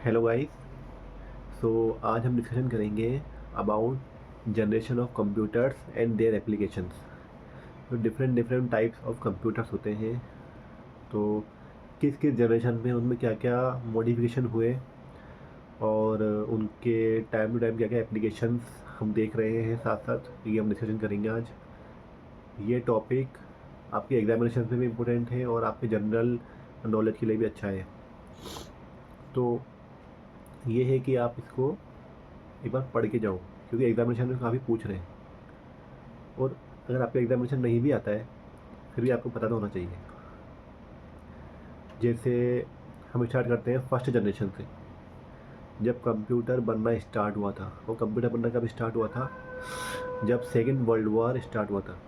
Hello guys. सो आज हम discussion करेंगे about generation of computers and their applications. तो different different types of computers होते हैं। तो किस किस जनरेशन में उनमें क्या क्या मॉडिफिकेशन हुए और उनके टाइम टू टाइम क्या क्या एप्लीकेशंस हम देख रहे हैं, साथ साथ ये हम डिस्कशन करेंगे आज। ये टॉपिक आपके एग्जामिनेशन में भी इम्पोर्टेंट है और आपके जनरल नॉलेज के लिए भी अच्छा है। तो ये है कि आप इसको एक बार पढ़ के जाओ, क्योंकि एग्जामिनेशन में काफ़ी पूछ रहे हैं। और अगर आपका एग्जामिनेशन नहीं भी आता है फिर भी आपको पता तो होना चाहिए। जैसे हम स्टार्ट करते हैं फर्स्ट जनरेशन से। जब कंप्यूटर बनना स्टार्ट हुआ था, वो कंप्यूटर बनना कब स्टार्ट हुआ था? जब सेकेंड वर्ल्ड वॉर स्टार्ट हुआ था।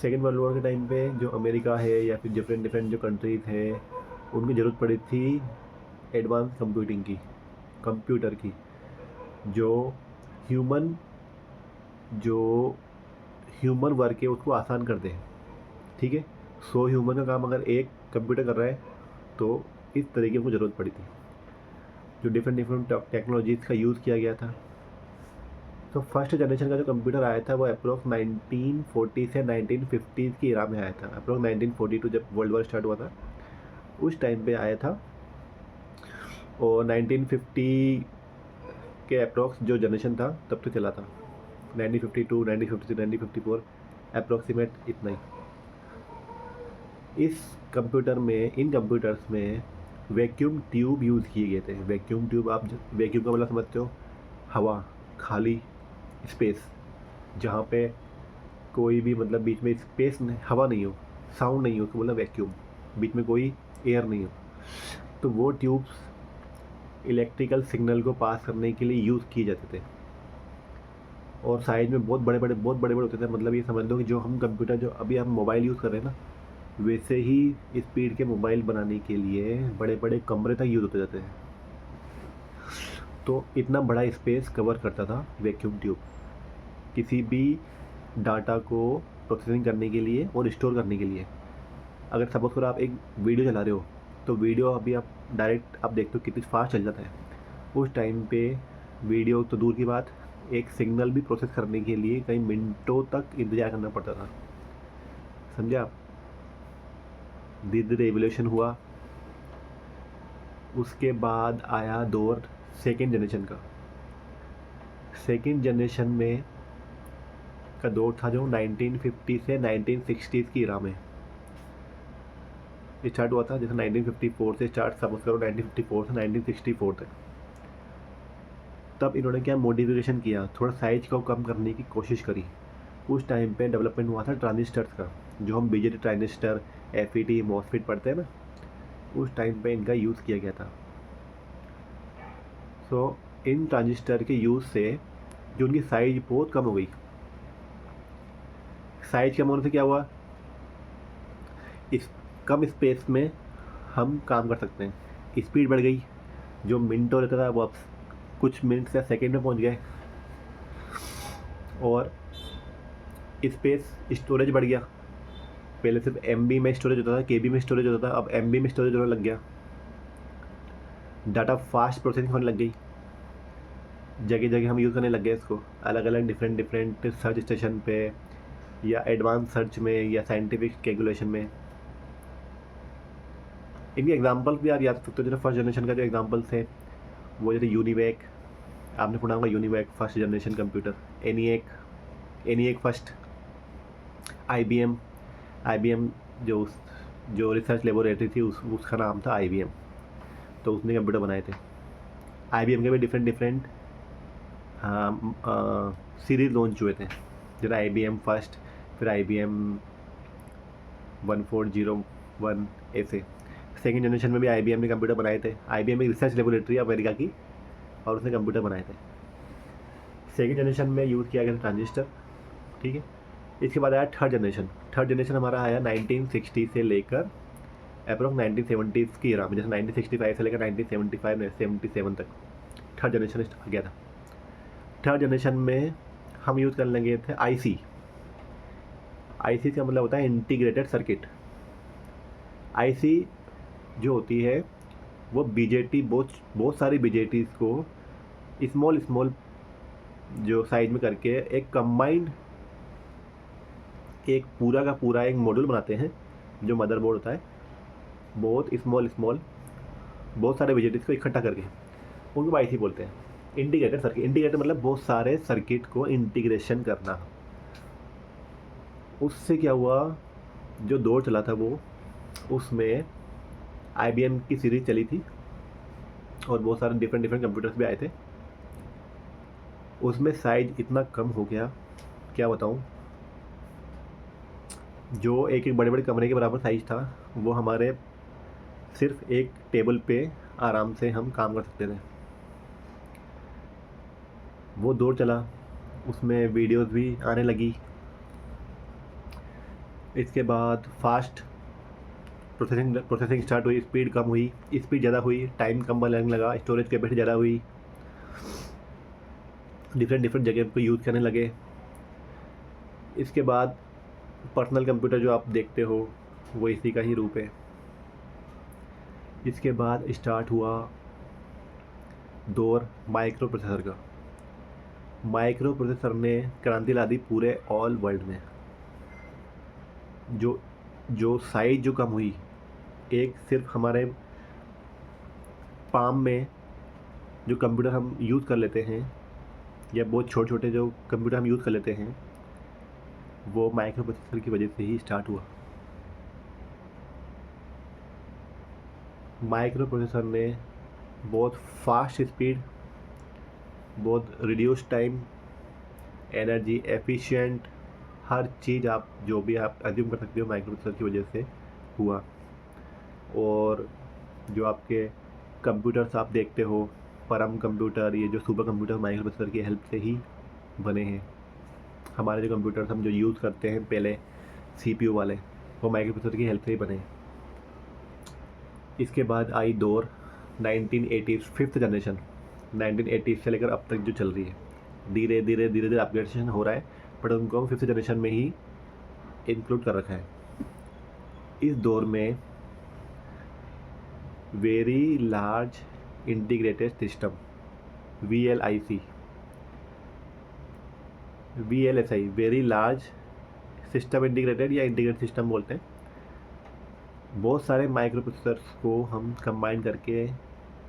सेकेंड वर्ल्ड वॉर के टाइम पे जो अमेरिका है या फिर डिफरेंट डिफरेंट जो कंट्रीज़ हैं, उनकी ज़रूरत पड़ी थी एडवांस कंप्यूटिंग की, कंप्यूटर की, जो ह्यूमन जो ह्यूमन वर्क है उसको आसान कर दे। ठीक है। 100 ह्यूमन का काम अगर एक कंप्यूटर कर रहा है, तो इस तरीके को ज़रूरत पड़ी थी, जो डिफरेंट डिफरेंट टेक्नोलॉजीज़ का यूज़ किया गया था। तो फर्स्ट जनरेशन का जो कंप्यूटर आया था वो अप्रोक्स 1940 से 1950 की इरा में आया था। अप्रोक्स 1942 जब वर्ल्ड वॉर स्टार्ट हुआ था उस टाइम पे आया था। और 1950 के अप्रोक्स जो जनरेशन था तब तो चला था। 1952, 1953, 1954 अप्रोक्सीमेट इतना ही। इस कंप्यूटर में, इन कंप्यूटर्स में वैक्यूम ट्यूब यूज़ किए गए थे। वैक्यूम ट्यूब, आप वैक्यूम का मतलब समझते हो? हवा, खाली स्पेस, जहाँ पे कोई भी मतलब बीच में स्पेस नहीं, हवा नहीं हो, साउंड नहीं हो, तो मतलब वैक्यूम, बीच में कोई एयर नहीं हो। तो वो ट्यूब्स इलेक्ट्रिकल सिग्नल को पास करने के लिए यूज़ किए जाते थे। और साइज में बहुत बड़े बड़े होते थे। मतलब ये समझ लो कि जो हम कंप्यूटर, जो अभी हम मोबाइल यूज़ कर रहे हैं ना, वैसे ही स्पीड के मोबाइल बनाने के लिए बड़े बड़े कमरे तक यूज़ होते जाते हैं। तो इतना बड़ा स्पेस कवर करता था वैक्यूम ट्यूब, किसी भी डाटा को प्रोसेसिंग करने के लिए और स्टोर करने के लिए। अगर सपोज करो आप एक वीडियो चला रहे हो, तो वीडियो अभी आप डायरेक्ट आप देखते हो कितनी फास्ट चल जाता है। उस टाइम पे वीडियो तो दूर की बात, एक सिग्नल भी प्रोसेस करने के लिए कई मिनटों तक इंतज़ार करना पड़ता था। समझे आप? धीरे धीरे एवोल्यूशन हुआ। उसके बाद आया दौर सेकेंड जनरेशन का। सेकेंड जनरेशन में का दौर था जो 1950 से 1960 की इरा में स्टार्ट हुआ था। जैसे 1954 से स्टार्ट, सपोज करो 1954 से 1964 तक। तब इन्होंने क्या मॉडिफिकेशन किया, थोड़ा साइज को कम करने की कोशिश करी। उस टाइम पे डेवलपमेंट हुआ था ट्रांजिस्टर्स का, जो हम बीजेटी ट्रांजिस्टर, एफईटी, मॉसफेट पढ़ते हैं ना, उस टाइम पे इनका यूज़ किया गया था। सो इन ट्रांजिस्टर के यूज़ से जो उनकी साइज बहुत कम हो गई। साइज कम होने से क्या हुआ? इस कम स्पेस में हम काम कर सकते हैं। स्पीड बढ़ गई, जो मिनटों रहता था वो अब कुछ मिनट या सेकेंड में पहुंच गए। और स्पेस स्टोरेज बढ़ गया। पहले सिर्फ MB में स्टोरेज होता था, KB में स्टोरेज होता था, अब MB में स्टोरेज होने लग गया। डाटा फास्ट प्रोसेसिंग होने लग गई। जगह जगह हम यूज़ करने लग गए इसको, अलग अलग डिफरेंट डिफरेंट सर्च स्टेशन पे, या एडवांस सर्च में, या साइंटिफिक कैलकुलेशन में। इनके एग्जाम्पल्स भी आप याद सकते हो। जैसे फर्स्ट जनरेशन का जो एग्जाम्पल्स है वो जैसे यूनिवैक, आपने सुना होगा UNIVAC first generation computer. ENIAC first. I B M जो रिसर्च लेबोरेटरी थी उसका नाम था IBM। तो उसने कंप्यूटर बनाए थे। IBM के भी डिफरेंट डिफरेंट सीरीज लॉन्च हुए थे, जैसे IBM फर्स्ट, फिर IBM 1401, ऐसे। सेकेंड जनरेशन में भी IBM ने कंप्यूटर बनाए थे। IBM एक रिसर्च लेबोरेटरी अमेरिका की, और उसने कंप्यूटर बनाए थे। सेकेंड जनरेशन में यूज़ किया गया था ट्रांजिस्टर। ठीक है। इसके बाद आया थर्ड जनरेशन। थर्ड जनरेशन हमारा आया 1960 से लेकर अप्रोक्स 1970 की इरा में। जैसे 1965 से लेकर 1975 77 तक थर्ड जनरेशन आ गया था। थर्ड जनरेशन में हम यूज़ करने लगे थे IC का मतलब होता है इंटीग्रेटेड सर्किट। IC जो होती है वो बीजेटी बहुत सारी बीजेटीज़ को स्मॉल स्मॉल जो साइज में करके एक कंबाइंड एक पूरा का पूरा एक मॉड्यूल बनाते हैं जो मदरबोर्ड होता है। बहुत स्मॉल बहुत सारे बीजेटीज़ को इकट्ठा करके उनको आईसी बोलते हैं। इंटीग्रेटेड सर्किट, इंटीग्रेटेड मतलब बहुत सारे सर्किट को इंटीग्रेशन करना। उससे क्या हुआ, जो दौर चला था वो उसमें IBM की सीरीज चली थी और बहुत सारे डिफरेंट कंप्यूटर्स भी आए थे। उसमें साइज इतना कम हो गया, क्या बताऊं, जो एक एक बड़े बड़े कमरे के बराबर साइज था वो हमारे सिर्फ एक टेबल पे आराम से हम काम कर सकते थे। वो दौर चला, उसमें वीडियोस भी आने लगी। इसके बाद फास्ट प्रोसेसिंग स्टार्ट हुई, स्पीड कम हुई, स्पीड ज़्यादा हुई, टाइम कम लगने लगा, स्टोरेज कैपेसिटी ज़्यादा हुई, डिफरेंट जगह पे यूज़ करने लगे। इसके बाद पर्सनल कंप्यूटर जो आप देखते हो वो इसी का ही रूप है। इसके बाद स्टार्ट हुआ दौर माइक्रो प्रोसेसर का। माइक्रो प्रोसेसर ने क्रांति ला दी पूरे ऑल वर्ल्ड में। जो साइज जो कम हुई, एक सिर्फ हमारे पाम में जो कंप्यूटर हम यूज़ कर लेते हैं या बहुत छोटे छोटे जो कंप्यूटर हम यूज़ कर लेते हैं वो माइक्रो प्रोसेसर की वजह से ही स्टार्ट हुआ। माइक्रो प्रोसेसर ने बहुत फास्ट स्पीड, बहुत रिड्यूस टाइम, एनर्जी एफिशिएंट, हर चीज़ आप जो भी आप अज्यूम कर सकते हो माइक्रो प्रोसेसर की वजह से हुआ। और जो आपके कंप्यूटर्स आप देखते हो, परम कंप्यूटर, ये जो सुपर कंप्यूटर माइक्रो प्रोसेसर की हेल्प से ही बने हैं। हमारे जो कंप्यूटर्स हम जो यूज़ करते हैं पहले CPU वाले, वो माइक्रो प्रोसेसर की हेल्प से ही बने। इसके बाद आई दौर 1980s, 5th जनरेशन, 1980s से लेकर अब तक जो चल रही है। धीरे धीरे अपग्रेडेशन हो रहा है, बट उनको हम 5th जनरेशन में ही इंक्लूड कर रखा है। इस दौर में very large integrated system, VLSI, very large system integrated या इंटीग्रेटेड सिस्टम बोलते हैं। बहुत सारे माइक्रो प्रोसेसर्स को हम कंबाइन करके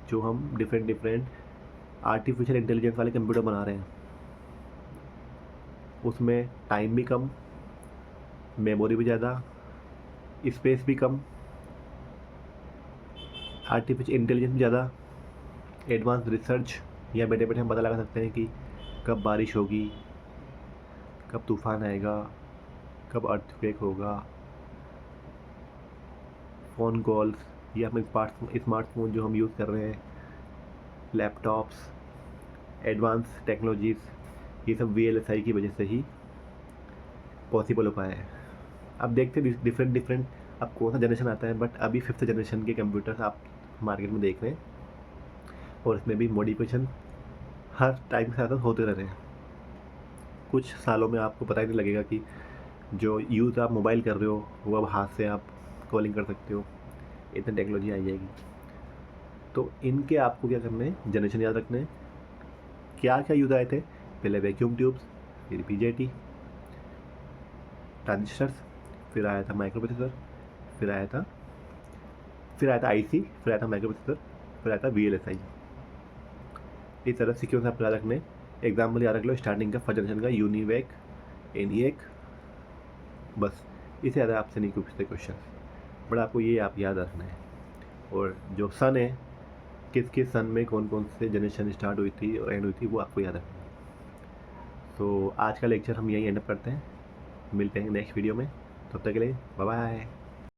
जो हम डिफरेंट आर्टिफिशियल इंटेलिजेंस वाले कंप्यूटर बना रहे हैं। उसमें टाइम भी कम, मेमोरी भी ज़्यादा, स्पेस भी कम, आर्टिफिशियल इंटेलिजेंस भी ज़्यादा, एडवांस रिसर्च, या बैठे बैठे हम पता लगा सकते हैं कि कब बारिश होगी, कब तूफ़ान आएगा, कब अर्थक्वेक होगा। फ़ोन कॉल्स या अपने स्मार्टफोन जो हम यूज़ कर रहे हैं, लैपटॉप्स, एडवांस टेक्नोलॉजीज़, ये सब VLSI की वजह से ही पॉसिबल हो पाया है। अब देखते हैं डिफरेंट अब कौन सा जनरेशन आता है, बट अभी 5th जनरेशन के कंप्यूटर्स आप मार्केट में देख रहे हैं और इसमें भी मॉडिफिकेशन हर टाइम के साथ होते रह रहे हैं। कुछ सालों में आपको पता ही नहीं लगेगा कि जो यूज़ आप मोबाइल कर रहे हो वो अब हाथ से आप कॉलिंग कर सकते हो, इतनी टेक्नोलॉजी आई जाएगी। तो इनके आपको क्या करना है, जनरेशन याद रखना है। क्या क्या यूज़ आए थे, पहले वैक्यूम ट्यूब्स, फिर BJT, ट्रांजिस्टर्स, फिर आया था माइक्रो प्रोसेसर, फिर आया था IC, फिर आया था माइक्रो प्रोसेसर, फिर आया था VLSI। इस तरह सीक्वेंस आप याद रखने। एग्जाम्पल याद रख लो, स्टार्टिंग का 1st जनरेशन का यूनिवेक, ENIAC, बस इसे ज़्यादा आपसे नहीं पूछते क्वेश्चन, बट आपको ये आप याद रखना है। और जो सन है, किस सन में कौन कौन से जनरेशन स्टार्ट हुई थी और एंड हुई थी, वो आपको याद रखना है। तो आज का लेक्चर हम यहीं एंड अप करते हैं, मिलते हैं नेक्स्ट वीडियो में। तब तक के लिए बाय बाय।